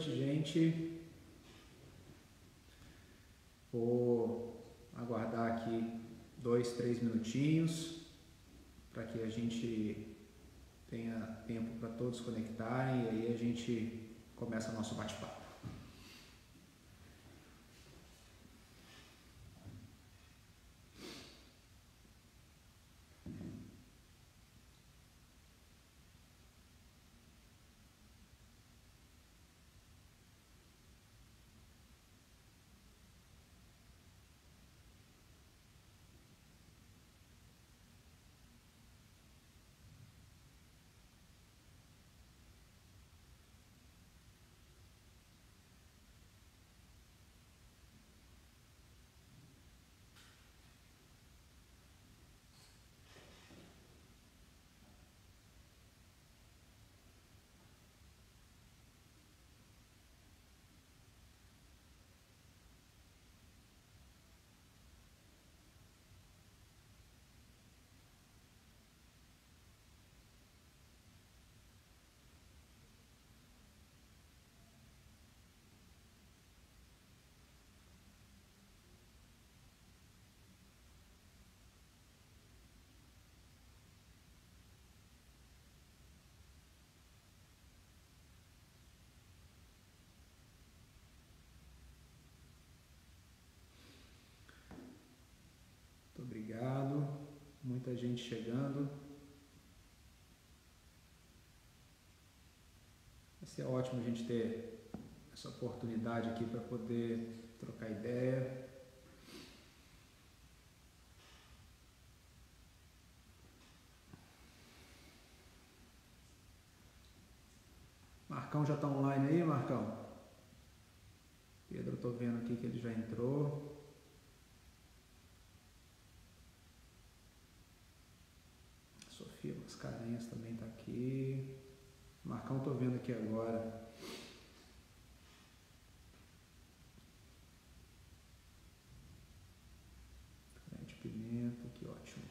noite, gente. Vou aguardar aqui 2, 3 minutinhos para que a gente tenha tempo para todos conectarem e aí a gente começa nosso bate-papo. Obrigado, muita gente chegando. Vai ser ótimo a gente ter essa oportunidade aqui para poder trocar ideia. Marcão já está online aí, Marcão? Pedro, estou vendo aqui que ele já entrou. Sofia Mascarenhas também está aqui. Marcão, estou vendo aqui agora. Crente Pimenta, que ótimo.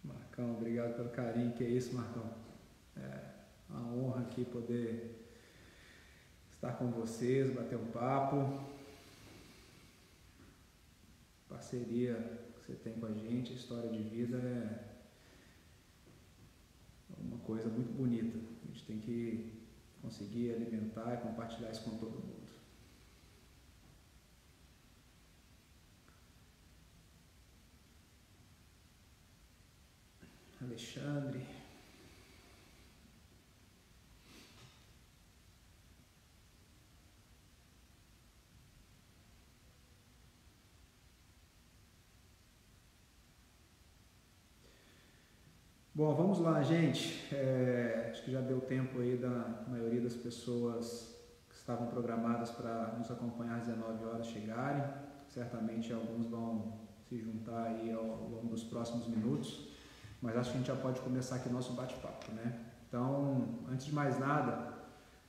Marcão, obrigado pelo carinho. Que é isso, Marcão? É uma honra aqui poder estar com vocês, bater um papo. Parceria que você tem com a gente, a história de vida é uma coisa muito bonita. A gente tem que conseguir alimentar e compartilhar isso com todo mundo. Alexandre. Bom, vamos lá, gente. Acho que já deu tempo aí da maioria das pessoas que estavam programadas para nos acompanhar às 19 horas chegarem. Certamente alguns vão se juntar aí ao longo dos próximos minutos, mas acho que a gente já pode começar aqui nosso bate-papo, né? Então, antes de mais nada,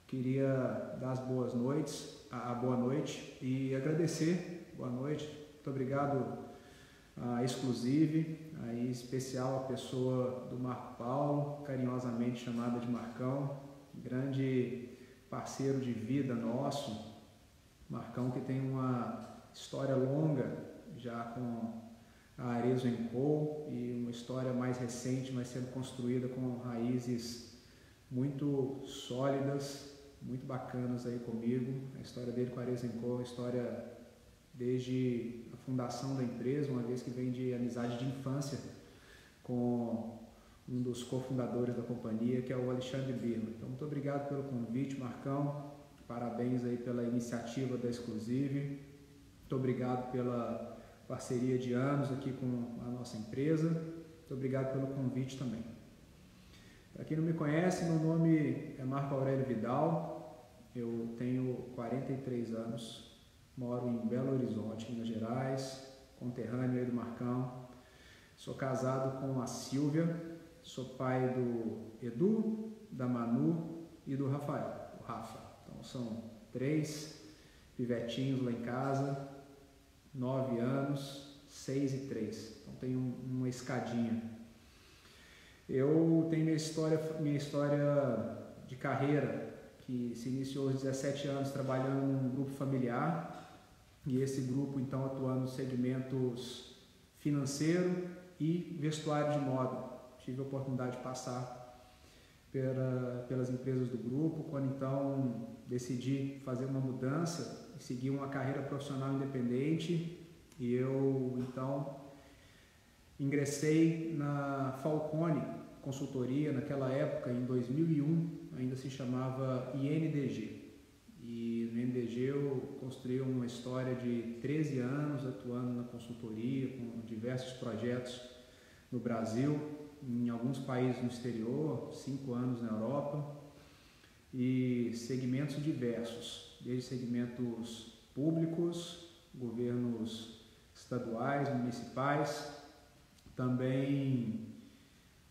queria dar as boas noites, a boa noite e agradecer. Boa noite, muito obrigado a Exclusive, aí especial a pessoa do Marco Paulo, carinhosamente chamada de Marcão, grande parceiro de vida nosso. Marcão que tem uma história longa já com a Arezzo & Co e uma história mais recente, mas sendo construída com raízes muito sólidas, muito bacanas aí comigo. A história dele com a Arezzo & Co é uma história desde a fundação da empresa, uma vez que vem de amizade de infância com um dos cofundadores da companhia, que é o Alexandre Birman. Então, muito obrigado pelo convite, Marcão. Parabéns aí pela iniciativa da Exclusive. Muito obrigado pela parceria de anos aqui com a nossa empresa. Muito obrigado pelo convite também. Para quem não me conhece, meu nome é Marco Aurélio Vidal. Eu tenho 43 anos. Moro em Belo Horizonte, Minas Gerais, conterrâneo aí do Marcão. Sou casado com a Silvia, sou pai do Edu, da Manu e do Rafael, o Rafa. Então são 3 pivetinhos lá em casa, 9 anos, 6 e 3. Então tem uma escadinha. Eu tenho minha história de carreira, que se iniciou aos 17 anos trabalhando num grupo familiar, e esse grupo então atuando nos segmentos financeiro e vestuário de moda. Tive a oportunidade de passar pelas empresas do grupo, quando então decidi fazer uma mudança e seguir uma carreira profissional independente, e eu então ingressei na Falcone Consultoria, naquela época, em 2001, ainda se chamava INDG. E no INDG eu construí uma história de 13 anos atuando na consultoria, com diversos projetos no Brasil, em alguns países no exterior, 5 anos na Europa, e segmentos diversos, desde segmentos públicos, governos estaduais, municipais, também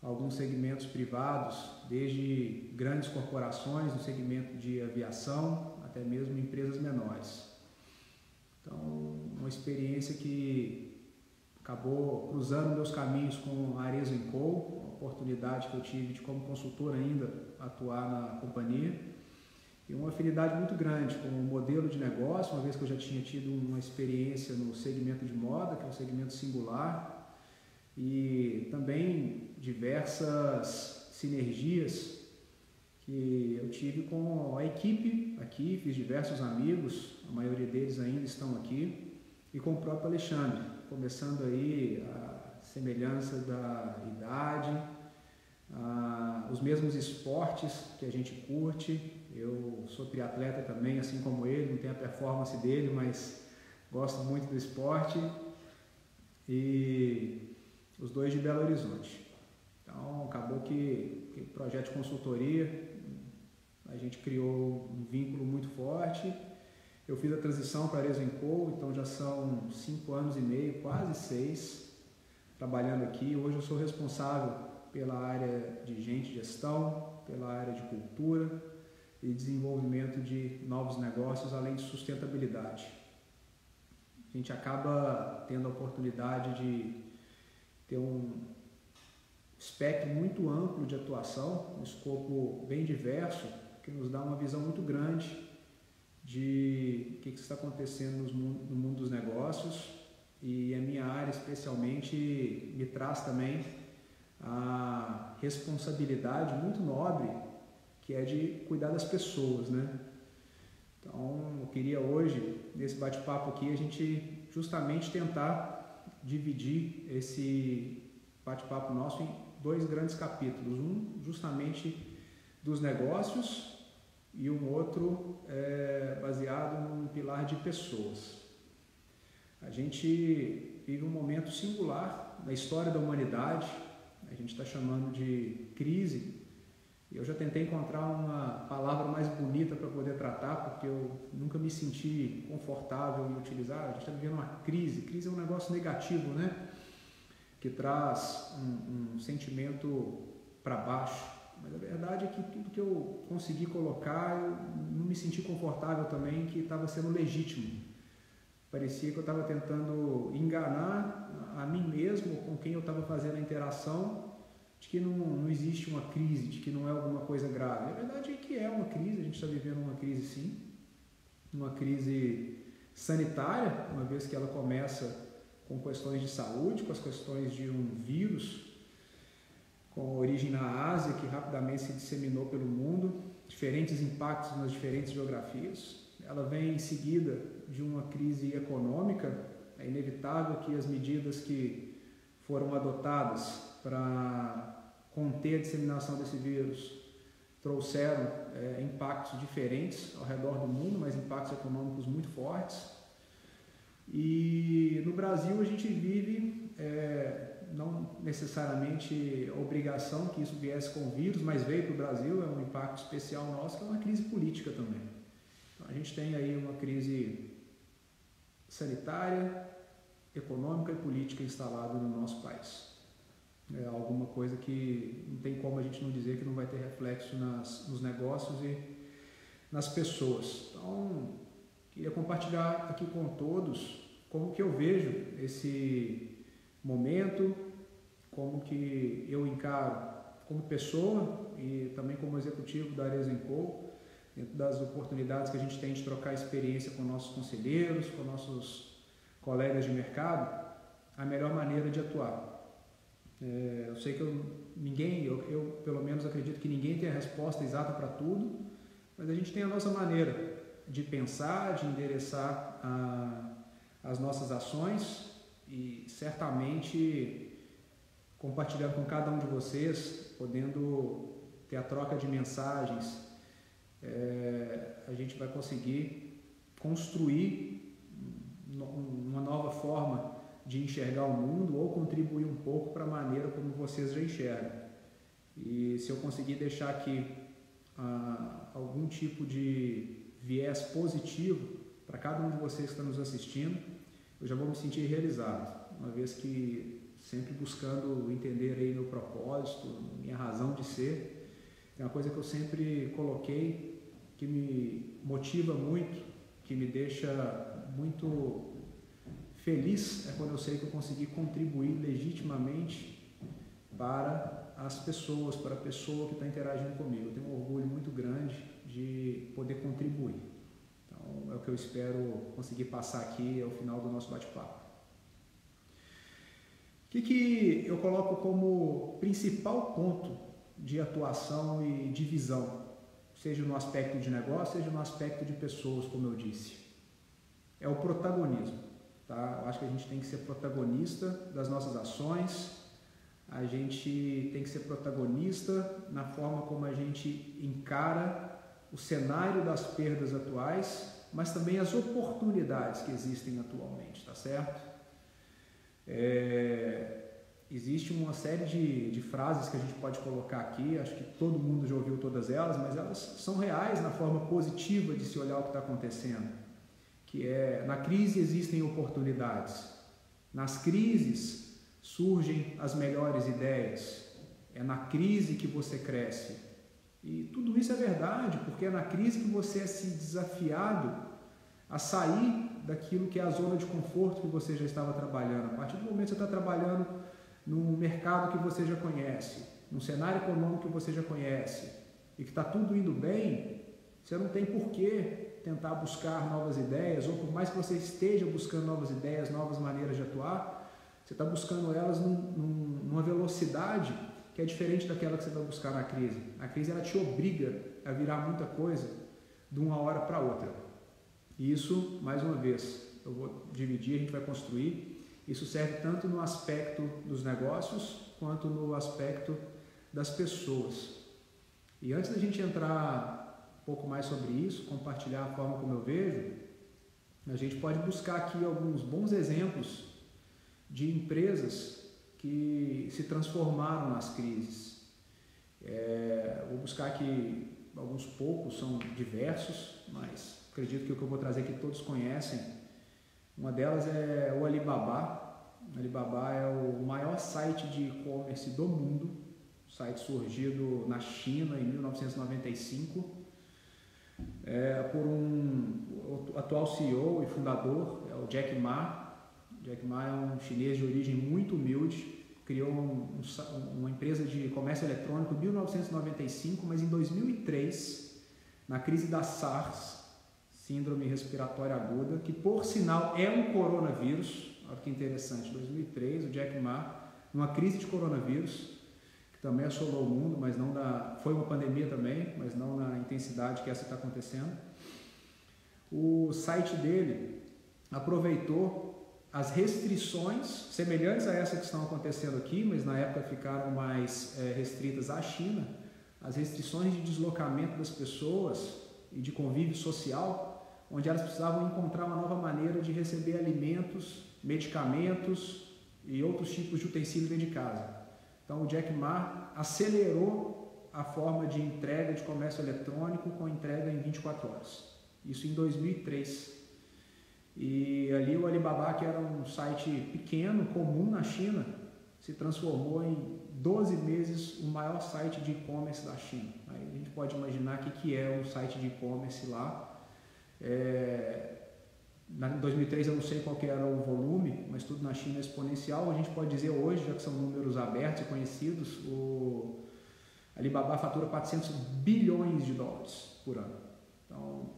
alguns segmentos privados, desde grandes corporações no segmento de aviação até mesmo empresas menores. Então, uma experiência que acabou cruzando meus caminhos com a Arezzo & Co, uma oportunidade que eu tive de, como consultor ainda, atuar na companhia, e uma afinidade muito grande com o modelo de negócio, uma vez que eu já tinha tido uma experiência no segmento de moda, que é um segmento singular, e também diversas sinergias que eu tive com a equipe aqui, fiz diversos amigos, a maioria deles ainda estão aqui, e com o próprio Alexandre, começando aí a semelhança da idade, os mesmos esportes que a gente curte. Eu sou triatleta também, assim como ele, não tenho a performance dele, mas gosto muito do esporte, e os dois de Belo Horizonte. Então, acabou que o projeto de consultoria, a gente criou um vínculo muito forte. Eu fiz a transição para a Arezzo & Co, então já são 5 anos e meio, quase 6, trabalhando aqui. Hoje eu sou responsável pela área de gente, gestão, pela área de cultura e desenvolvimento de novos negócios, além de sustentabilidade. A gente acaba tendo a oportunidade de ter um espectro muito amplo de atuação, um escopo bem diverso, que nos dá uma visão muito grande de o que está acontecendo no mundo dos negócios, e a minha área especialmente me traz também a responsabilidade muito nobre, que é de cuidar das pessoas, né? Então, eu queria hoje, nesse bate-papo aqui, a gente justamente tentar dividir esse bate-papo nosso em 2 grandes capítulos, um justamente dos negócios e um outro baseado num pilar de pessoas. A gente vive um momento singular na história da humanidade, a gente está chamando de crise, e eu já tentei encontrar uma palavra mais bonita para poder tratar, porque eu nunca me senti confortável em utilizar. A gente está vivendo uma crise. Crise é um negócio negativo, né? Que traz um sentimento para baixo. Mas a verdade é que tudo que eu consegui colocar, eu não me senti confortável também, que estava sendo legítimo. Parecia que eu estava tentando enganar a mim mesmo, com quem eu estava fazendo a interação, de que não existe uma crise, de que não é alguma coisa grave. A verdade é que é uma crise, a gente está vivendo uma crise sim, uma crise sanitária, uma vez que ela começa com questões de saúde, com as questões de um vírus com origem na Ásia, que rapidamente se disseminou pelo mundo, diferentes impactos nas diferentes geografias. Ela vem em seguida de uma crise econômica. É inevitável que as medidas que foram adotadas para conter a disseminação desse vírus trouxeram impactos diferentes ao redor do mundo, mas impactos econômicos muito fortes. E no Brasil a gente vive, não necessariamente a obrigação que isso viesse com o vírus, mas veio para o Brasil, é um impacto especial nosso, que é uma crise política também. Então, a gente tem aí uma crise sanitária, econômica e política instalada no nosso país. É alguma coisa que não tem como a gente não dizer que não vai ter reflexo nos negócios e nas pessoas. Então, queria compartilhar aqui com todos como que eu vejo esse momento, como que eu encaro como pessoa e também como executivo da Arezzo & Co, dentro das oportunidades que a gente tem de trocar experiência com nossos conselheiros, com nossos colegas de mercado, a melhor maneira de atuar. Eu sei que eu pelo menos acredito que ninguém tem a resposta exata para tudo, mas a gente tem a nossa maneira de pensar, de endereçar as nossas ações e certamente compartilhando com cada um de vocês, podendo ter a troca de mensagens, a gente vai conseguir construir uma nova forma de enxergar o mundo ou contribuir um pouco para a maneira como vocês já enxergam. E se eu conseguir deixar aqui algum tipo de viés positivo para cada um de vocês que está nos assistindo, eu já vou me sentir realizado, uma vez que sempre buscando entender aí meu propósito, minha razão de ser. É uma coisa que eu sempre coloquei, que me motiva muito, que me deixa muito feliz, é quando eu sei que eu consegui contribuir legitimamente para as pessoas, para a pessoa que está interagindo comigo. Eu tenho um orgulho muito grande de poder contribuir. Então, é o que eu espero conseguir passar aqui ao final do nosso bate-papo. O que eu coloco como principal ponto de atuação e de visão, seja no aspecto de negócio, seja no aspecto de pessoas, como eu disse? É o protagonismo. Tá? Eu acho que a gente tem que ser protagonista das nossas ações, a gente tem que ser protagonista na forma como a gente encara o cenário das perdas atuais, mas também as oportunidades que existem atualmente, tá certo? Existe uma série de frases que a gente pode colocar aqui, acho que todo mundo já ouviu todas elas, mas elas são reais na forma positiva de se olhar o que está acontecendo, que é: na crise existem oportunidades, nas crises surgem as melhores ideias, é na crise que você cresce. E tudo isso é verdade, porque é na crise que você é se desafiado a sair daquilo que é a zona de conforto que você já estava trabalhando. A partir do momento que você está trabalhando num mercado que você já conhece, num cenário econômico que você já conhece, e que está tudo indo bem, você não tem por que tentar buscar novas ideias, ou por mais que você esteja buscando novas ideias, novas maneiras de atuar, você está buscando elas numa velocidade que é diferente daquela que você vai buscar na crise. A crise, ela te obriga a virar muita coisa de uma hora para outra. E isso, mais uma vez, eu vou dividir, a gente vai construir. Isso serve tanto no aspecto dos negócios, quanto no aspecto das pessoas. E antes da gente entrar um pouco mais sobre isso, compartilhar a forma como eu vejo, a gente pode buscar aqui alguns bons exemplos de empresas que se transformaram nas crises. Vou buscar aqui alguns poucos, são diversos, mas acredito que o que eu vou trazer aqui todos conhecem. Uma delas é o Alibaba. O Alibaba é o maior site de e-commerce do mundo, site surgido na China em 1995, por o atual CEO e fundador, é o Jack Ma. Jack Ma é um chinês de origem muito humilde, criou uma empresa de comércio eletrônico em 1995, mas em 2003, na crise da SARS, síndrome respiratória aguda, que por sinal é um coronavírus, olha que interessante, 2003, o Jack Ma, numa crise de coronavírus, que também assolou o mundo, mas não foi uma pandemia também, mas não na intensidade que essa está acontecendo. O site dele aproveitou as restrições semelhantes a essa que estão acontecendo aqui, mas na época ficaram mais restritas à China, as restrições de deslocamento das pessoas e de convívio social, onde elas precisavam encontrar uma nova maneira de receber alimentos, medicamentos e outros tipos de utensílios dentro de casa. Então o Jack Ma acelerou a forma de entrega de comércio eletrônico com entrega em 24 horas. Isso em 2003. E ali o Alibaba, que era um site pequeno, comum na China, se transformou em 12 meses o maior site de e-commerce da China. Aí a gente pode imaginar o que é um site de e-commerce lá. Em 2003 eu não sei qual que era o volume, mas tudo na China é exponencial. A gente pode dizer hoje, já que são números abertos e conhecidos, o Alibaba fatura 400 bilhões de dólares por ano. Então,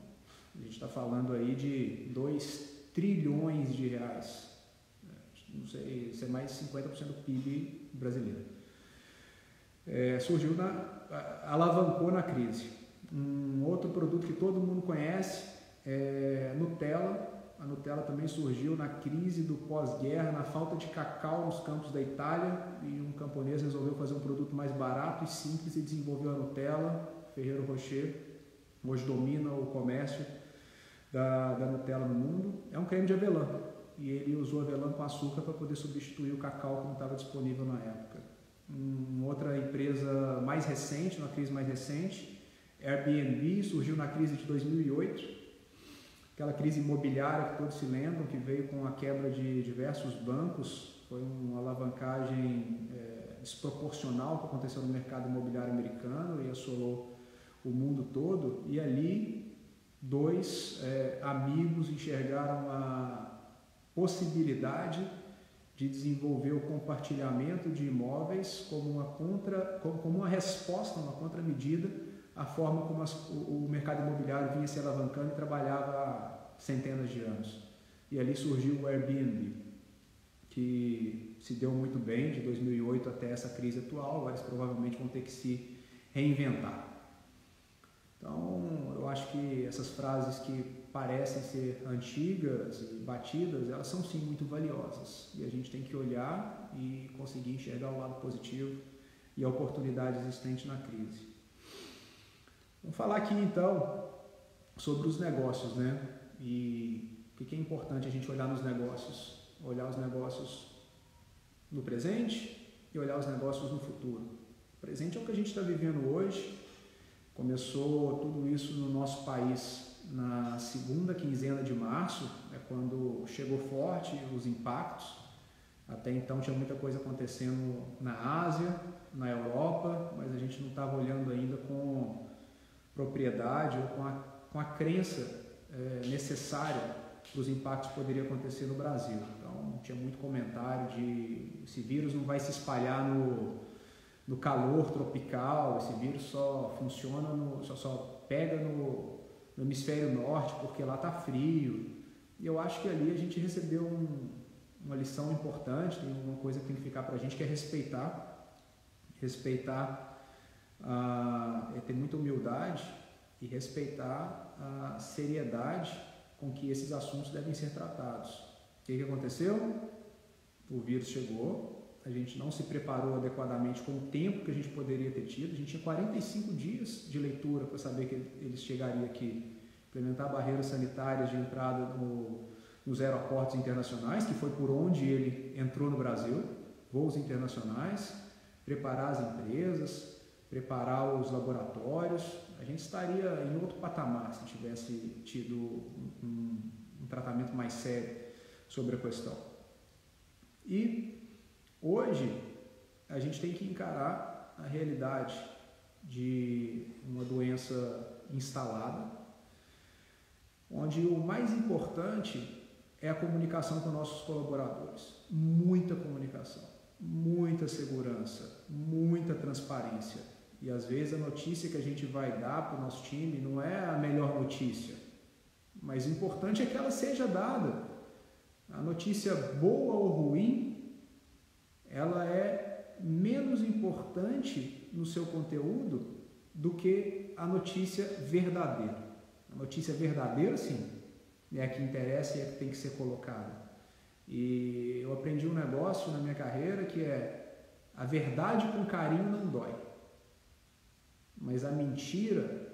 a gente está falando aí de 2 trilhões de reais. Não sei, isso é mais de 50% do PIB brasileiro. Surgiu alavancou na crise. Um outro produto que todo mundo conhece é Nutella. A Nutella também surgiu na crise do pós-guerra, na falta de cacau nos campos da Itália, e um camponês resolveu fazer um produto mais barato e simples e desenvolveu a Nutella. Ferrero Rocher hoje domina o comércio da Nutella no mundo. É um creme de avelã, e ele usou avelã com açúcar para poder substituir o cacau que não estava disponível na época. Outra empresa mais recente, uma crise mais recente, Airbnb, surgiu na crise de 2008, aquela crise imobiliária que todos se lembram, que veio com a quebra de diversos bancos. Foi uma alavancagem desproporcional que aconteceu no mercado imobiliário americano e assolou o mundo todo, e ali dois amigos enxergaram a possibilidade de desenvolver o compartilhamento de imóveis como uma resposta, uma contramedida à forma como o mercado imobiliário vinha se alavancando e trabalhava há centenas de anos. E ali surgiu o Airbnb, que se deu muito bem de 2008 até essa crise atual. Agora eles provavelmente vão ter que se reinventar. Então, eu acho que essas frases que parecem ser antigas e batidas, elas são sim muito valiosas, e a gente tem que olhar e conseguir enxergar o lado positivo e a oportunidade existente na crise. Vamos falar aqui então sobre os negócios, né? E o que é importante a gente olhar nos negócios? Olhar os negócios no presente e olhar os negócios no futuro. O presente é o que a gente está vivendo hoje. Começou tudo isso no nosso país na segunda quinzena de março, quando chegou forte os impactos. Até então tinha muita coisa acontecendo na Ásia, na Europa, mas a gente não estava olhando ainda com propriedade ou com a crença necessária que os impactos poderiam acontecer no Brasil. Então tinha muito comentário de esse vírus não vai se espalhar no calor tropical, esse vírus só funciona, só pega no hemisfério norte porque lá está frio. E eu acho que ali a gente recebeu uma lição importante, tem uma coisa que tem que ficar para a gente, que é ter muita humildade e respeitar a seriedade com que esses assuntos devem ser tratados. O que aconteceu? O vírus chegou, a gente não se preparou adequadamente com o tempo que a gente poderia ter tido. A gente tinha 45 dias de leitura para saber que eles chegariam aqui. Implementar barreiras sanitárias de entrada nos aeroportos internacionais, que foi por onde ele entrou no Brasil, voos internacionais, preparar as empresas, preparar os laboratórios. A gente estaria em outro patamar se tivesse tido um tratamento mais sério sobre a questão. E hoje a gente tem que encarar a realidade de uma doença instalada, onde o mais importante é a comunicação com nossos colaboradores. Muita comunicação, muita segurança, muita transparência. E às vezes a notícia que a gente vai dar para o nosso time não é a melhor notícia, mas o importante é que ela seja dada. A notícia boa ou ruim, ela é menos importante no seu conteúdo do que a notícia verdadeira. A notícia verdadeira, sim, é a que interessa e é a que tem que ser colocada. E eu aprendi um negócio na minha carreira que é: a verdade com carinho não dói, mas a mentira,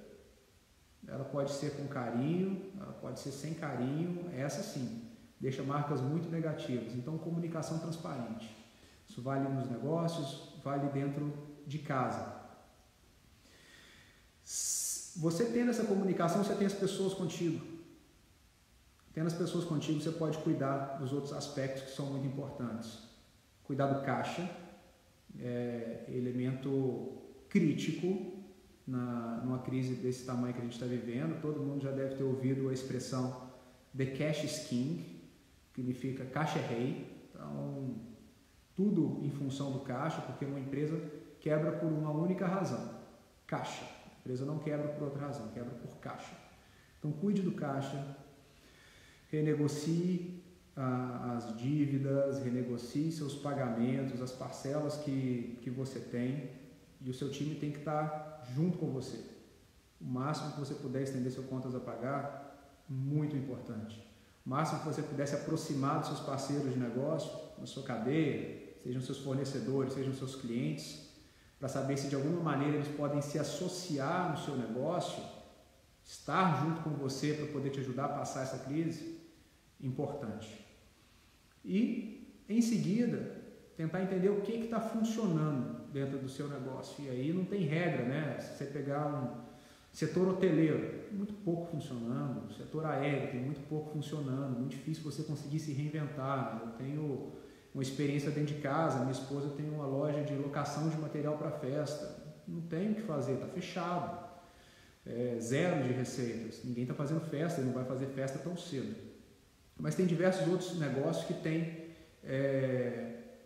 ela pode ser com carinho, ela pode ser sem carinho, essa sim, deixa marcas muito negativas. Então, comunicação transparente. Isso vale nos negócios, vale dentro de casa. Você tendo essa comunicação, você tem as pessoas contigo. Tendo as pessoas contigo, você pode cuidar dos outros aspectos que são muito importantes. Cuidar do caixa, elemento crítico numa crise desse tamanho que a gente está vivendo. Todo mundo já deve ter ouvido a expressão The cash is king, significa caixa é rei. Então, tudo em função do caixa, porque uma empresa quebra por uma única razão, caixa. A empresa não quebra por outra razão, quebra por caixa. Então, cuide do caixa, renegocie as dívidas, renegocie seus pagamentos, as parcelas que você tem, e o seu time tem que estar junto com você. O máximo que você puder estender suas contas a pagar, muito importante. O máximo que você puder se aproximar dos seus parceiros de negócio, na sua cadeia, sejam seus fornecedores, sejam seus clientes, para saber se de alguma maneira eles podem se associar no seu negócio, estar junto com você para poder te ajudar a passar essa crise, importante. E, em seguida, tentar entender o que está funcionando dentro do seu negócio. E aí não tem regra, né? Se você pegar um setor hoteleiro, muito pouco funcionando, setor aéreo tem muito pouco funcionando, muito difícil você conseguir se reinventar. Eu tenho uma experiência dentro de casa, minha esposa tem uma loja de locação de material para festa, não tem o que fazer, está fechado, zero de receitas, ninguém está fazendo festa, não vai fazer festa tão cedo. Mas tem diversos outros negócios que têm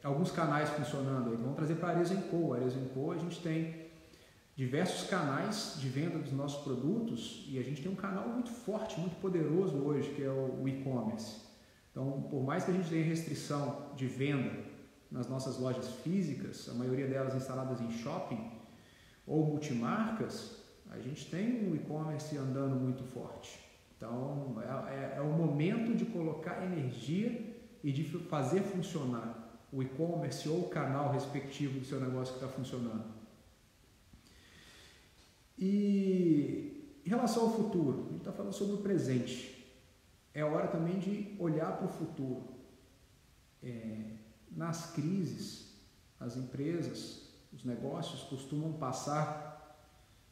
alguns canais funcionando. Então, vamos trazer para a Arezzo & Co. A Arezzo & Co, a gente tem diversos canais de venda dos nossos produtos e a gente tem um canal muito forte, muito poderoso hoje, que é o e-commerce. Então, por mais que a gente tenha restrição de venda nas nossas lojas físicas, a maioria delas instaladas em shopping ou multimarcas, a gente tem o e-commerce andando muito forte. Então, é o momento de colocar energia e de fazer funcionar o e-commerce ou o canal respectivo do seu negócio que está funcionando. E em relação ao futuro, a gente está falando sobre o presente. É hora também de olhar para o futuro. Nas crises, as empresas, os negócios costumam passar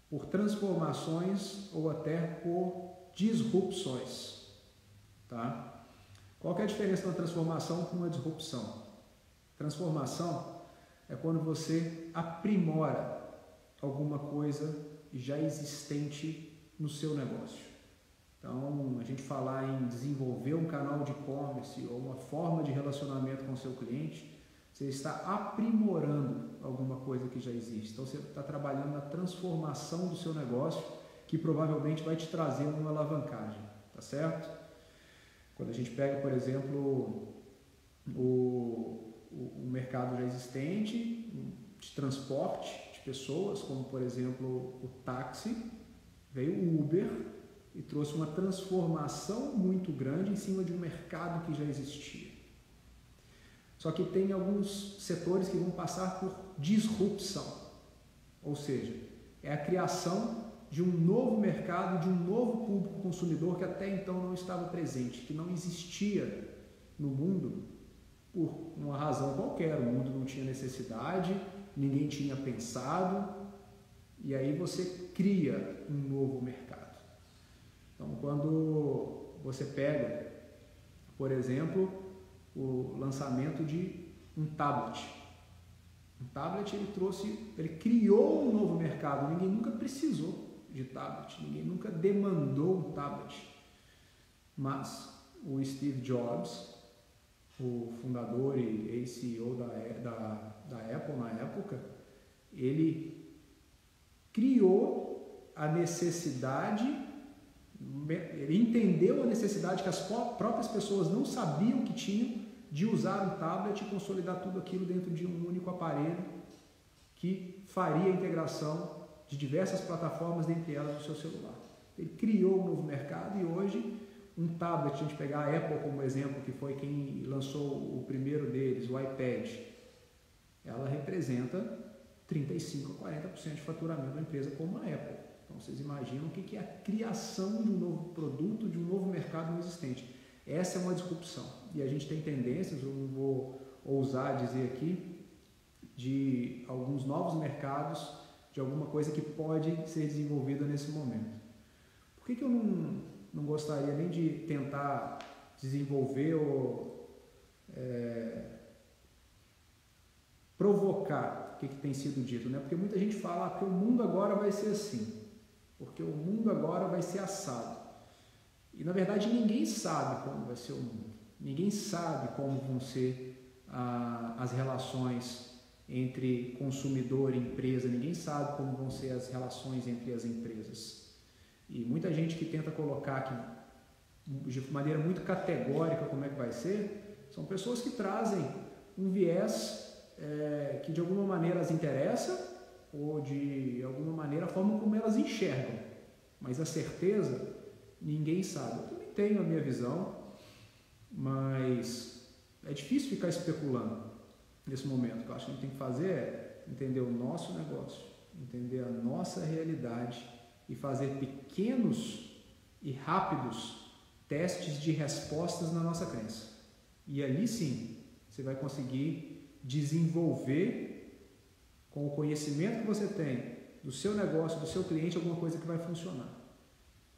por transformações ou até por disrupções. Tá? Qual que é a diferença da transformação com uma disrupção? Transformação é quando você aprimora alguma coisa já existente no seu negócio. Então, a gente falar em desenvolver um canal de e-commerce ou uma forma de relacionamento com o seu cliente, você está aprimorando alguma coisa que já existe. Então, você está trabalhando na transformação do seu negócio, que provavelmente vai te trazer uma alavancagem, tá certo? Quando a gente pega, por exemplo, o mercado já existente de transporte de pessoas, como por exemplo o táxi, veio o Uber e trouxe uma transformação muito grande em cima de um mercado que já existia. Só que tem alguns setores que vão passar por disrupção, ou seja, é a criação de um novo mercado, de um novo público consumidor que até então não estava presente, que não existia no mundo por uma razão qualquer. O mundo não tinha necessidade, ninguém tinha pensado, e aí você cria um novo mercado. Então, quando você pega, por exemplo, o lançamento de um tablet. Um tablet ele criou um novo mercado. Ninguém nunca precisou de tablet, ninguém nunca demandou um tablet. Mas o Steve Jobs, o fundador e ex-CEO da Apple na época, ele criou a necessidade, ele entendeu a necessidade que as próprias pessoas não sabiam que tinham de usar um tablet e consolidar tudo aquilo dentro de um único aparelho que faria a integração de diversas plataformas, dentre elas o seu celular. Ele criou um novo mercado e hoje um tablet, a gente pegar a Apple como exemplo, que foi quem lançou o primeiro deles, o iPad, ela representa 35% a 40% de faturamento da empresa como a Apple. Então vocês imaginam o que é a criação de um novo produto, de um novo mercado não existente. Essa é uma disrupção. E a gente tem tendências, eu não vou ousar dizer aqui, de alguns novos mercados, de alguma coisa que pode ser desenvolvida nesse momento. Por que eu não gostaria nem de tentar desenvolver ou provocar o que tem sido dito, né? Porque muita gente fala que o mundo agora vai ser assim, porque o mundo agora vai ser assado. E na verdade ninguém sabe como vai ser o mundo, ninguém sabe como vão ser as relações entre consumidor e empresa, ninguém sabe como vão ser as relações entre as empresas. E muita gente que tenta colocar aqui de maneira muito categórica como é que vai ser, são pessoas que trazem um viés que de alguma maneira as interessa ou de alguma maneira a forma como elas enxergam, mas a certeza ninguém sabe. Eu também tenho a minha visão, mas é difícil ficar especulando nesse momento. O que eu acho que a gente tem que fazer é entender o nosso negócio, entender a nossa realidade e fazer pequenos e rápidos testes de respostas na nossa crença. E ali sim, você vai conseguir desenvolver com o conhecimento que você tem do seu negócio, do seu cliente, alguma coisa que vai funcionar.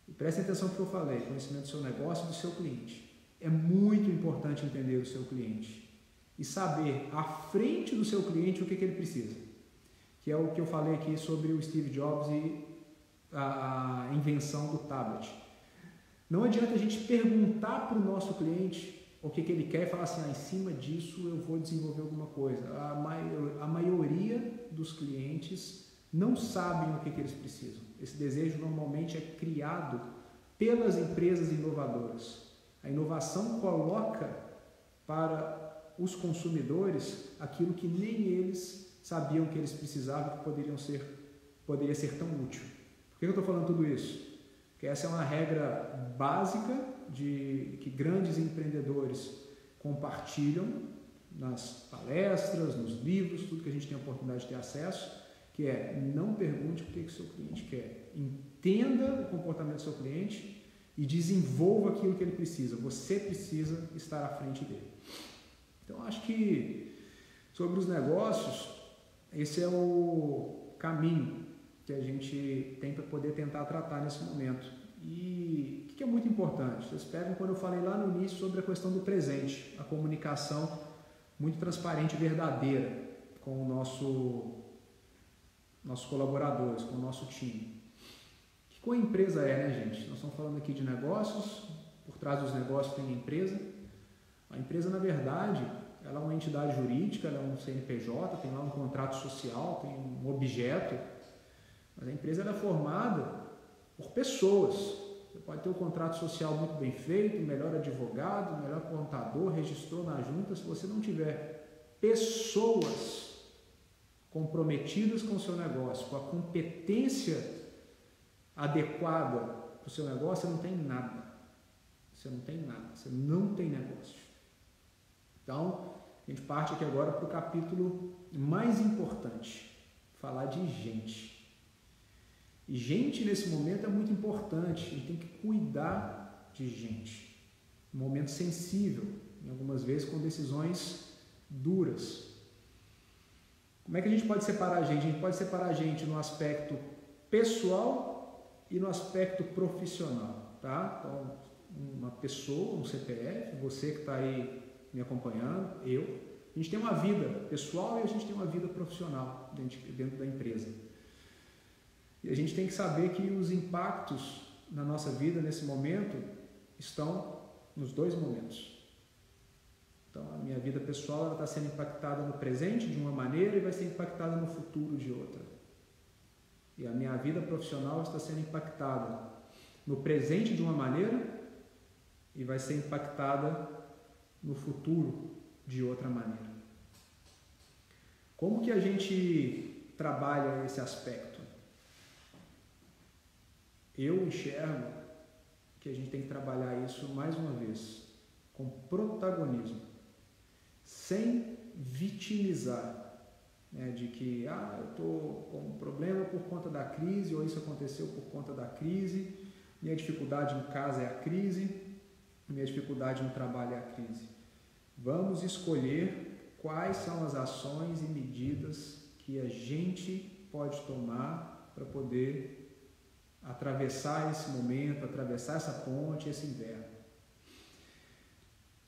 E prestem atenção no que eu falei, conhecimento do seu negócio e do seu cliente. É muito importante entender o seu cliente e saber à frente do seu cliente o que ele precisa. Que é o que eu falei aqui sobre o Steve Jobs e a invenção do tablet. Não adianta a gente perguntar para o nosso cliente o que ele quer e falar assim, em cima disso eu vou desenvolver alguma coisa. A maioria dos clientes não sabem o que eles precisam. Esse desejo normalmente é criado pelas empresas inovadoras. A inovação coloca para os consumidores aquilo que nem eles sabiam que eles precisavam, que poderia ser tão útil. Por que eu estou falando tudo isso? Porque essa é uma regra básica que grandes empreendedores compartilham nas palestras, nos livros, tudo que a gente tem a oportunidade de ter acesso, que é não pergunte o que o seu cliente quer. Entenda o comportamento do seu cliente e desenvolva aquilo que ele precisa. Você precisa estar à frente dele. Então, acho que sobre os negócios, esse é o caminho que a gente tem para poder tentar tratar nesse momento. E o que é muito importante? Vocês pegam quando eu falei lá no início sobre a questão do presente, a comunicação muito transparente e verdadeira com nossos colaboradores, com o nosso time. O que a empresa é, né, gente? Nós estamos falando aqui de negócios, por trás dos negócios tem a empresa. A empresa, na verdade, ela é uma entidade jurídica, ela é um CNPJ, tem lá um contrato social, tem um objeto, mas a empresa ela é formada por pessoas. Você pode ter um contrato social muito bem feito, o melhor advogado, o melhor contador, registrou na junta, se você não tiver pessoas comprometidas com o seu negócio, com a competência adequada para o seu negócio, você não tem nada. Você não tem nada, você não tem negócio. Então, a gente parte aqui agora para o capítulo mais importante, falar de gente. E gente nesse momento é muito importante, a gente tem que cuidar de gente. Um momento sensível, e algumas vezes com decisões duras. Como é que a gente pode separar a gente? A gente pode separar a gente no aspecto pessoal e no aspecto profissional, tá? Então, uma pessoa, um CPF, você que está aí me acompanhando, a gente tem uma vida pessoal e a gente tem uma vida profissional dentro da empresa. E a gente tem que saber que os impactos na nossa vida nesse momento estão nos dois momentos. Então, a minha vida pessoal ela está sendo impactada no presente de uma maneira e vai ser impactada no futuro de outra. E a minha vida profissional está sendo impactada no presente de uma maneira e vai ser impactada no futuro de outra maneira. Como que a gente trabalha esse aspecto? Eu enxergo que a gente tem que trabalhar isso mais uma vez, com protagonismo, sem vitimizar, né, de que eu estou com um problema por conta da crise, ou isso aconteceu por conta da crise, minha dificuldade em casa é a crise, minha dificuldade no trabalho é a crise. Vamos escolher quais são as ações e medidas que a gente pode tomar para poder atravessar esse momento, atravessar essa ponte, esse inverno.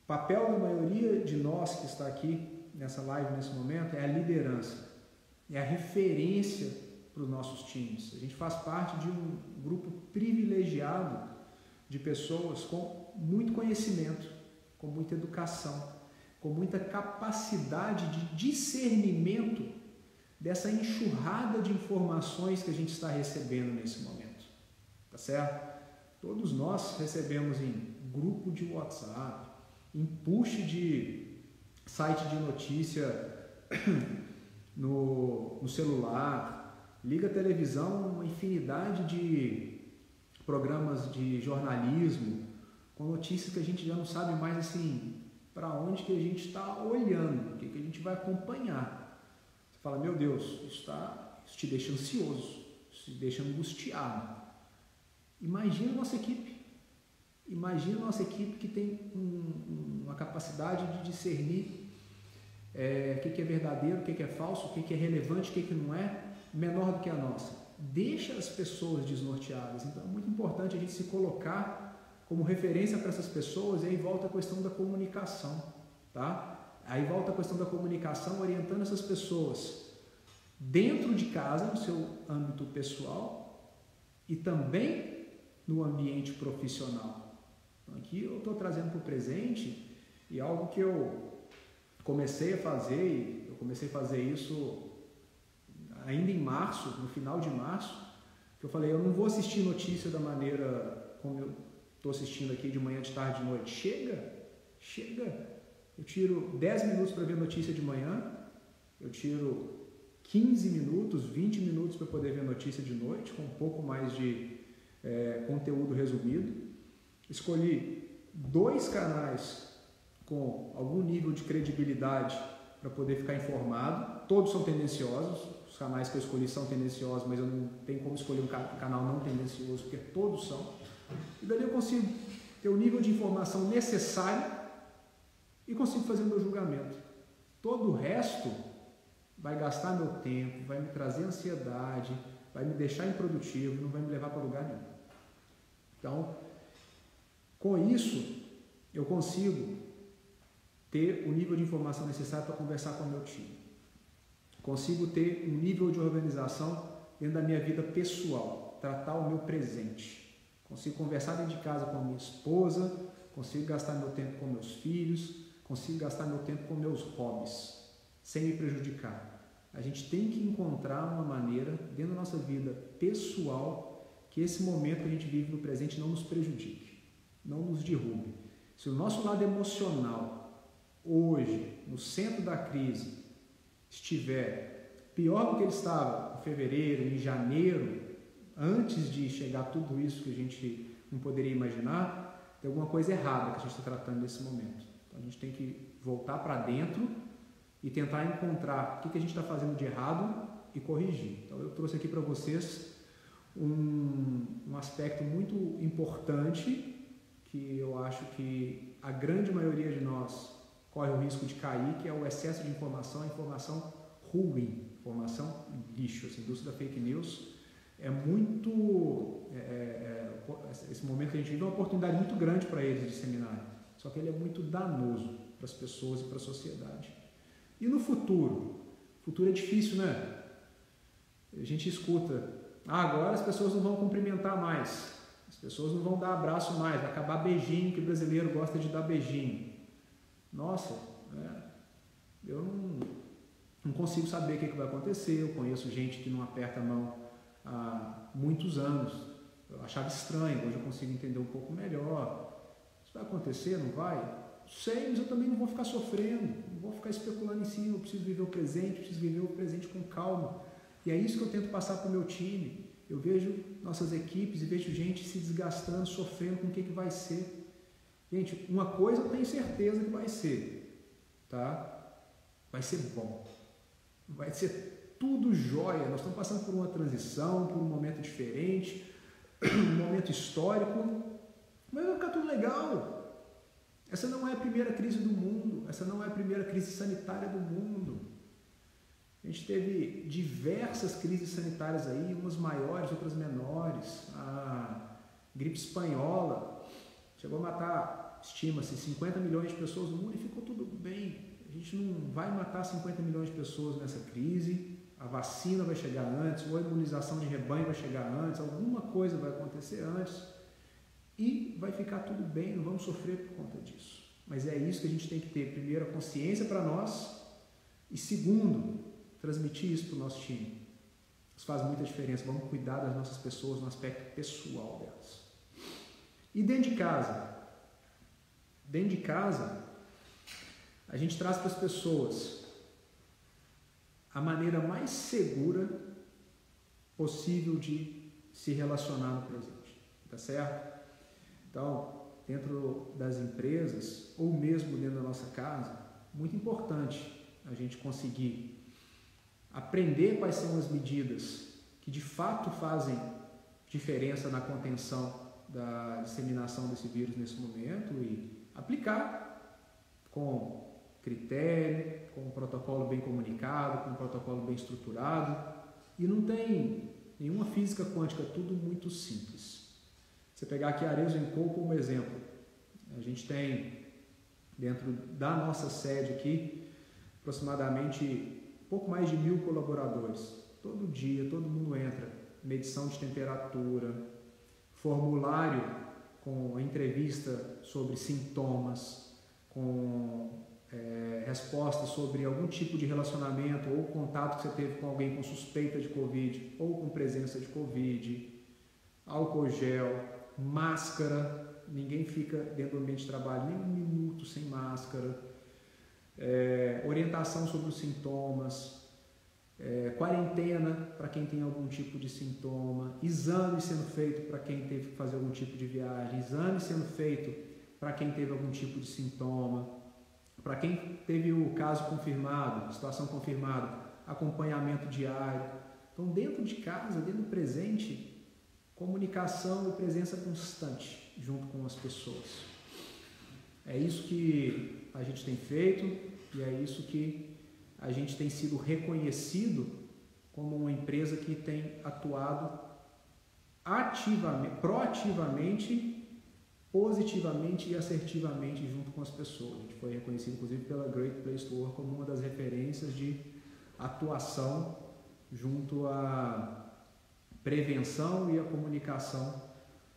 O papel da maioria de nós que está aqui nessa live nesse momento é a liderança, é a referência para os nossos times. A gente faz parte de um grupo privilegiado de pessoas com muito conhecimento, com muita educação, com muita capacidade de discernimento dessa enxurrada de informações que a gente está recebendo nesse momento, tá certo? Todos nós recebemos em grupo de WhatsApp, em push de site de notícia no celular, liga a televisão, uma infinidade de programas de jornalismo com notícias que a gente já não sabe mais assim para onde que a gente está olhando, o que a gente vai acompanhar. Você fala, meu Deus, isso te deixa ansioso, isso te deixa angustiado. Imagina a nossa equipe. Imagina a nossa equipe que tem uma capacidade de discernir o que é verdadeiro, o que é falso, o que é relevante, o que não é, menor do que a nossa. Deixa as pessoas desnorteadas. Então é muito importante a gente se colocar como referência para essas pessoas, e aí volta a questão da comunicação, tá? Aí volta a questão da comunicação, orientando essas pessoas dentro de casa, no seu âmbito pessoal e também no ambiente profissional. Então, aqui eu estou trazendo para o presente e algo que eu comecei a fazer isso ainda em março, no final de março, que eu falei, eu não vou assistir notícia da maneira como eu estou assistindo aqui de manhã, de tarde, de noite. Chega. Eu tiro 10 minutos para ver notícia de manhã, eu tiro 15 minutos, 20 minutos para poder ver notícia de noite, com um pouco mais de conteúdo resumido. Escolhi 2 canais com algum nível de credibilidade para poder ficar informado. Todos são tendenciosos, os canais que eu escolhi são tendenciosos, mas eu não tenho como escolher um canal não tendencioso, porque todos são. E dali eu consigo ter o nível de informação necessário e consigo fazer o meu julgamento. Todo o resto vai gastar meu tempo, vai me trazer ansiedade, vai me deixar improdutivo, não vai me levar para lugar nenhum. Então, com isso, eu consigo ter o nível de informação necessário para conversar com o meu time. Consigo ter um nível de organização dentro da minha vida pessoal, tratar o meu presente. Consigo conversar dentro de casa com a minha esposa, consigo gastar meu tempo com meus filhos, consigo gastar meu tempo com meus hobbies, sem me prejudicar. A gente tem que encontrar uma maneira, dentro da nossa vida pessoal, que esse momento que a gente vive no presente não nos prejudique, não nos derrube. Se o nosso lado emocional, hoje, no centro da crise, estiver pior do que ele estava em fevereiro, em janeiro, antes de chegar tudo isso que a gente não poderia imaginar, tem alguma coisa errada que a gente está tratando nesse momento. Então a gente tem que voltar para dentro e tentar encontrar o que a gente está fazendo de errado e corrigir. Então eu trouxe aqui para vocês um aspecto muito importante que eu acho que a grande maioria de nós corre o risco de cair, que é o excesso de informação, a informação ruim, informação lixo. Essa indústria da fake news é muito... esse momento que a gente vive é uma oportunidade muito grande para eles disseminarem, só que ele é muito danoso para as pessoas e para a sociedade. E no futuro? O futuro é difícil, né? A gente escuta, agora as pessoas não vão cumprimentar mais, as pessoas não vão dar abraço mais, vai acabar beijinho, que o brasileiro gosta de dar beijinho. Nossa, eu não consigo saber o que vai acontecer. Eu conheço gente que não aperta a mão há muitos anos, eu achava estranho, hoje eu consigo entender um pouco melhor. Isso vai acontecer, não vai? Sei, mas eu também não vou ficar sofrendo, não vou ficar especulando em cima. Eu preciso viver o presente, preciso viver o presente com calma, e é isso que eu tento passar para o meu time. Eu vejo nossas equipes e vejo gente se desgastando, sofrendo com o que vai ser. Gente, uma coisa eu tenho certeza que vai ser, tá? Vai ser bom, vai ser tudo jóia. Nós estamos passando por uma transição, por um momento diferente, um momento histórico, mas vai ficar tudo legal. Essa não é a primeira crise do mundo, essa não é a primeira crise sanitária do mundo. A gente teve diversas crises sanitárias aí, umas maiores, outras menores. A gripe espanhola chegou a matar, estima-se, 50 milhões de pessoas no mundo, e ficou tudo bem. A gente não vai matar 50 milhões de pessoas nessa crise, a vacina vai chegar antes, ou a imunização de rebanho vai chegar antes, alguma coisa vai acontecer antes. e vai ficar tudo bem, não vamos sofrer por conta disso. Mas é isso que a gente tem que ter. Primeiro, a consciência para nós e segundo, transmitir isso para o nosso time. Isso faz muita diferença. Vamos cuidar das nossas pessoas no aspecto pessoal delas. E dentro de casa? Dentro de casa, a gente traz para as pessoas a maneira mais segura possível de se relacionar no presente. Tá certo? Então, dentro das empresas, ou mesmo dentro da nossa casa, muito importante a gente conseguir aprender quais são as medidas que de fato fazem diferença na contenção da disseminação desse vírus nesse momento e aplicar com critério, com um protocolo bem comunicado, com um protocolo bem estruturado. E não tem nenhuma física quântica, tudo muito simples. Você pegar aqui a Arezzo & Co como exemplo, a gente tem dentro da nossa sede aqui aproximadamente pouco mais de 1.000 colaboradores. Todo dia, todo mundo entra, medição de temperatura, formulário com entrevista sobre sintomas, com respostas sobre algum tipo de relacionamento ou contato que você teve com alguém com suspeita de Covid ou com presença de Covid, álcool gel, máscara, ninguém fica dentro do ambiente de trabalho nem um minuto sem máscara, orientação sobre os sintomas, quarentena para quem tem algum tipo de sintoma, exame sendo feito para quem teve que fazer algum tipo de viagem, exame sendo feito para quem teve algum tipo de sintoma, para quem teve o caso confirmado, situação confirmada, acompanhamento diário. Então, dentro de casa, dentro do presente, comunicação e presença constante junto com as pessoas. É isso que a gente tem feito e é isso que a gente tem sido reconhecido como uma empresa que tem atuado ativamente, proativamente, positivamente e assertivamente junto com as pessoas. A gente foi reconhecido, inclusive, pela Great Place to Work como uma das referências de atuação junto à prevenção e à comunicação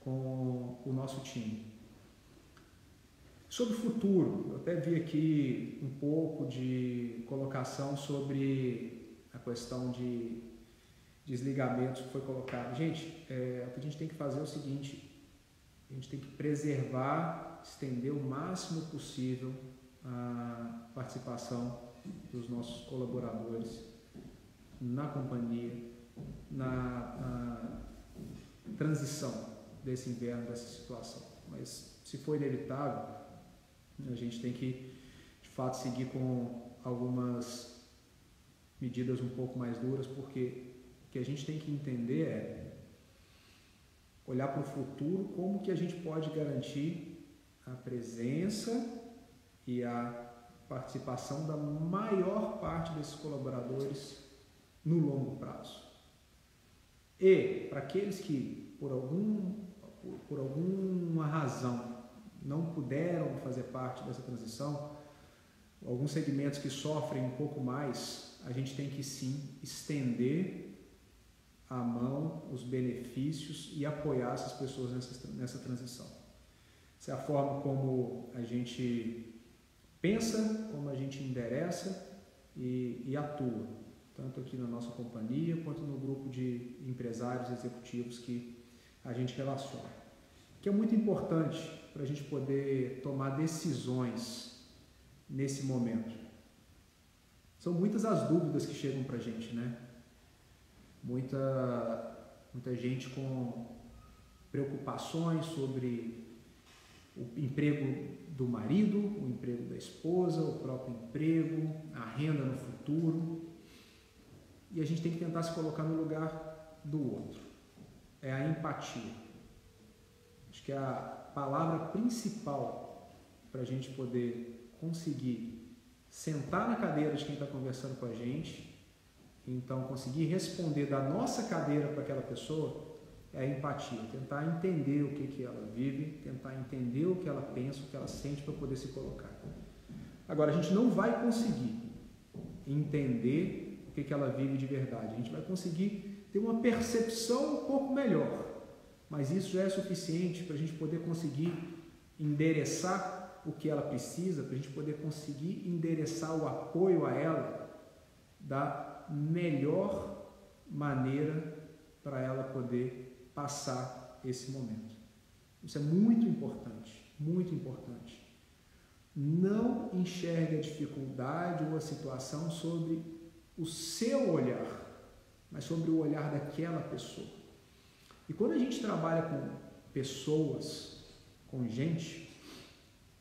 com o nosso time. Sobre o futuro, eu até vi aqui um pouco de colocação sobre a questão de desligamentos que foi colocado. Gente, o que a gente tem que fazer é o seguinte: a gente tem que preservar, estender o máximo possível a participação dos nossos colaboradores na companhia, na transição desse inverno, dessa situação. Mas, se for inevitável, a gente tem que, de fato, seguir com algumas medidas um pouco mais duras, porque o que a gente tem que entender é olhar para o futuro, como que a gente pode garantir a presença e a participação da maior parte desses colaboradores no longo prazo. E para aqueles que, por alguma razão, não puderam fazer parte dessa transição, alguns segmentos que sofrem um pouco mais, a gente tem que sim estender a mão, os benefícios e apoiar essas pessoas nessa transição. Essa é a forma como a gente pensa, como a gente endereça e atua, tanto aqui na nossa companhia quanto no grupo de empresários executivos que a gente relaciona. Que é muito importante para a gente poder tomar decisões nesse momento. São muitas as dúvidas que chegam para a gente, né? Muita gente com preocupações sobre o emprego do marido, o emprego da esposa, o próprio emprego, a renda no futuro. E a gente tem que tentar se colocar no lugar do outro. É a empatia. Acho que é a palavra principal para a gente poder conseguir sentar na cadeira de quem está conversando com a gente, então conseguir responder da nossa cadeira para aquela pessoa, é a empatia. Tentar entender o que ela vive, tentar entender o que ela pensa, o que ela sente para poder se colocar. Agora, a gente não vai conseguir entender o que ela vive de verdade. A gente vai conseguir ter uma percepção um pouco melhor mas isso já é suficiente para a gente poder conseguir endereçar o que ela precisa, para a gente poder conseguir endereçar o apoio a ela da melhor maneira para ela poder passar esse momento. Isso é muito importante, muito importante. Não enxergue a dificuldade ou a situação sobre o seu olhar, mas sobre o olhar daquela pessoa. E quando a gente trabalha com pessoas, com gente,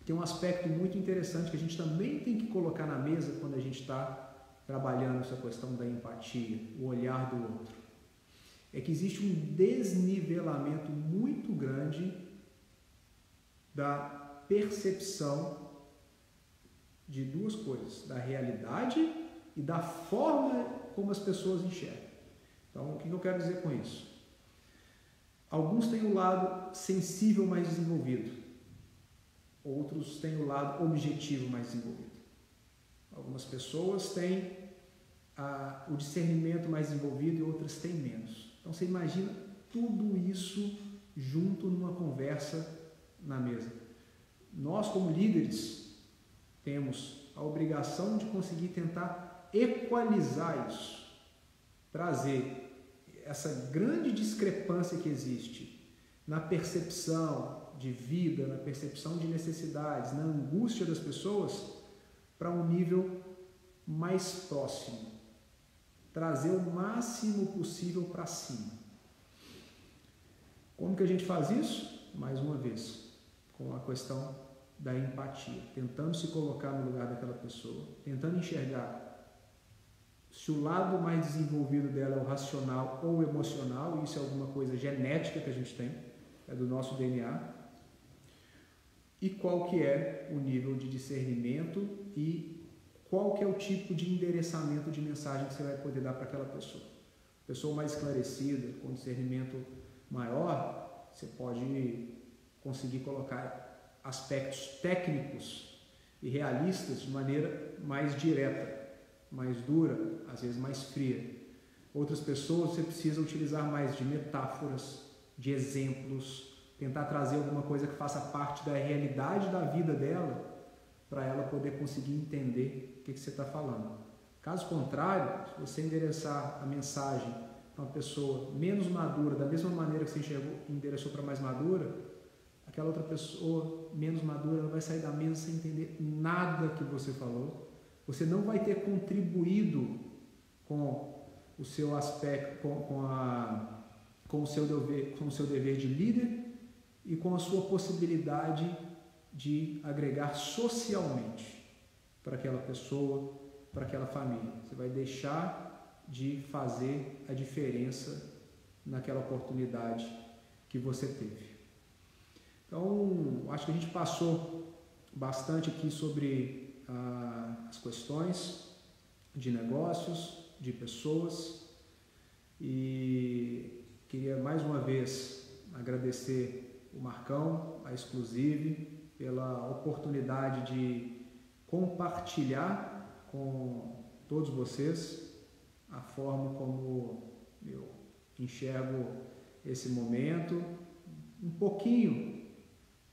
tem um aspecto muito interessante que a gente também tem que colocar na mesa quando a gente está trabalhando essa questão da empatia, o olhar do outro. É que existe um desnivelamento muito grande da percepção de duas coisas, da realidade e da forma como as pessoas enxergam. Então, o que eu quero dizer com isso? Alguns têm o lado sensível mais desenvolvido, outros têm o lado objetivo mais desenvolvido. Algumas pessoas têm o discernimento mais desenvolvido e outras têm menos. Então, você imagina tudo isso junto numa conversa na mesa. Nós, como líderes, temos a obrigação de conseguir tentar equalizar isso, trazer essa grande discrepância que existe na percepção de vida, na percepção de necessidades, na angústia das pessoas, para um nível mais próximo, trazer o máximo possível para cima. Como que a gente faz isso? Mais uma vez, com a questão da empatia, tentando se colocar no lugar daquela pessoa, tentando enxergar se o lado mais desenvolvido dela é o racional ou o emocional, isso é alguma coisa genética que a gente tem, é do nosso DNA, e qual que é o nível de discernimento e qual que é o tipo de endereçamento de mensagem que você vai poder dar para aquela pessoa. Pessoa mais esclarecida, com discernimento maior, você pode conseguir colocar aspectos técnicos e realistas de maneira mais direta, mais dura, às vezes mais fria. Outras pessoas você precisa utilizar mais de metáforas, de exemplos, tentar trazer alguma coisa que faça parte da realidade da vida dela, para ela poder conseguir entender o que você está falando. Caso contrário, se você endereçar a mensagem para uma pessoa menos madura, da mesma maneira que você endereçou para mais madura, aquela outra pessoa menos madura ela vai sair da mesa sem entender nada que você falou. Você não vai ter contribuído com o seu aspecto, com o seu dever de líder e com a sua possibilidade de agregar socialmente para aquela pessoa, para aquela família. Você vai deixar de fazer a diferença naquela oportunidade que você teve. Então, acho que a gente passou bastante aqui sobre as questões de negócios, de pessoas, e queria mais uma vez agradecer o Marcão, a Exclusive, pela oportunidade de compartilhar com todos vocês a forma como eu enxergo esse momento, um pouquinho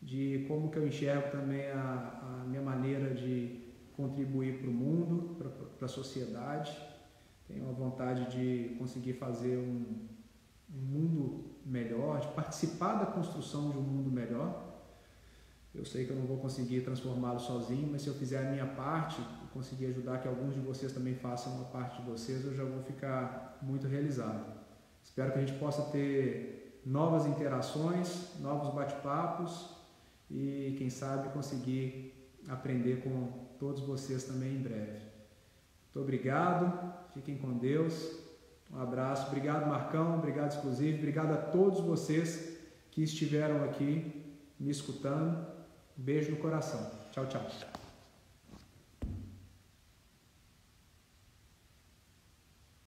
de como que eu enxergo também a minha maneira de contribuir para o mundo, para a sociedade. Tenho a vontade de conseguir fazer um mundo melhor, de participar da construção de um mundo melhor. Eu sei que eu não vou conseguir transformá-lo sozinho, mas se eu fizer a minha parte e conseguir ajudar que alguns de vocês também façam uma parte de vocês, eu já vou ficar muito realizado. Espero que a gente possa ter novas interações, novos bate-papos e, quem sabe, conseguir aprender com todos vocês também em breve. Muito obrigado, fiquem com Deus, um abraço, obrigado Marcão, obrigado Exclusive, obrigado a todos vocês que estiveram aqui me escutando, um beijo no coração, tchau, tchau.